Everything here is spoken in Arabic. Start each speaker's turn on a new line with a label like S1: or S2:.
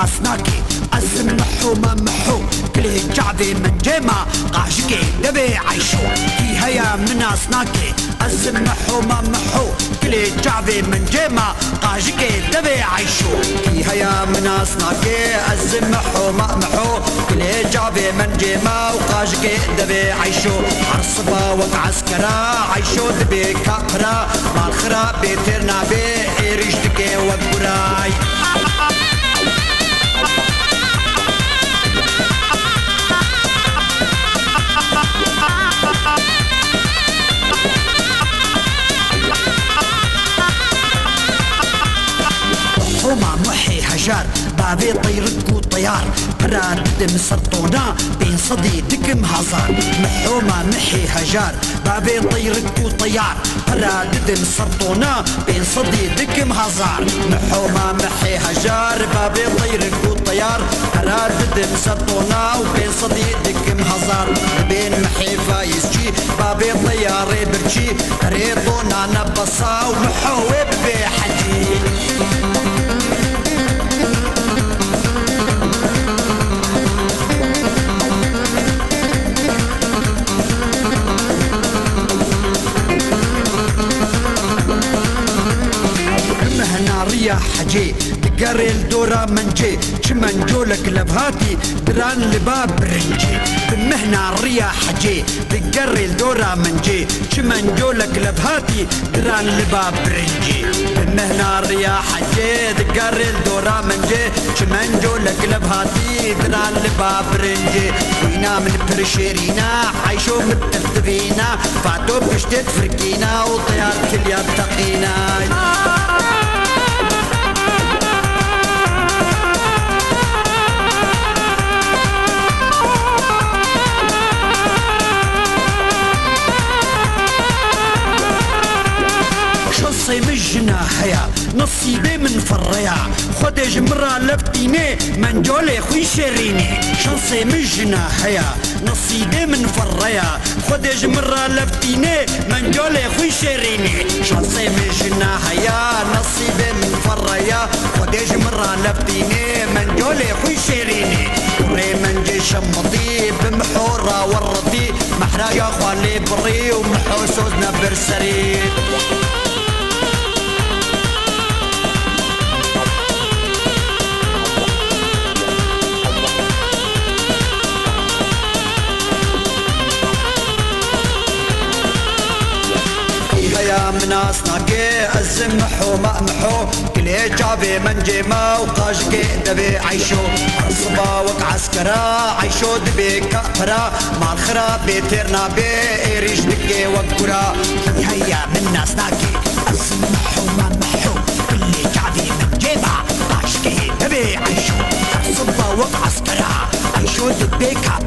S1: الناس ناكي أزم محو ما محو كله جعبي من جيما قاشكي دبي عيشو في هيا من ناس ناكي أزم محو ما محو كله جعبي من جيما قاشكي دبي عيشو في هيا من ناس ناكي أزم محو ما محو كله جعبي من جيما وقاشكي دبي عيشو عصبا وعسكرا عيشو دبي كاقرا مالخرا بيترنا بي إيريش دكي وقراي حوما محي هجار بابي طيرك وطيار براد مسرطونا بين صدي دكم هزار محوما محي هجار بابي طيرك وطيار براد مسرطونا بين صدي دكم هزار محوما محي هجار بابي طيرك وطيار براد مسرطونا وبين صدي دكم هزار بين محي فايزجي بابي طياري برجي ريطونا نبصا ومحوب بحجي ريا حجي تقري الدورة منجي شمن جولك لبهاتي دران لباب برنجي بمهنا ريا حجي تقري الدورة منجي شمن جولك لبهاتي دران لباب برنجي بمهنا ريا حجي تقري الدورة منجي شمن جولك لبهاتي دران لباب برنجي وينا من برشيرينا عايشو مترتبينا فاتو بشتت فرقينا وطيار كل يتقينا شصي مجنا هيا نصيبي من فريا خدي جمرة لفتيني من جولي خوي شريني شصي مجنا هيا نصيبي من فريا خدي جمرة لفتيني من جولي خوي شريني شصي مجنا هيا نصيبي من فريا خدي جمرة لفتيني من جولي خوي شريني وري من جي شمضي بمحورة ورطي محراقة خوالي بري ومحو سوزنا برسري يا مناس ناكي الزمحو ما محو كلي جابي من جيما وقاجكي دبي عيشو عصبا وعسكرا عيشو دبي كفرا مع الخرا بيترنا بي إيريش دكي وقرا هيا من ناس ناكي الزمحو ما محو كلي جابي من جيما قاجكي دبي عيشو عصبا وعسكرا عيشو دبي كفرا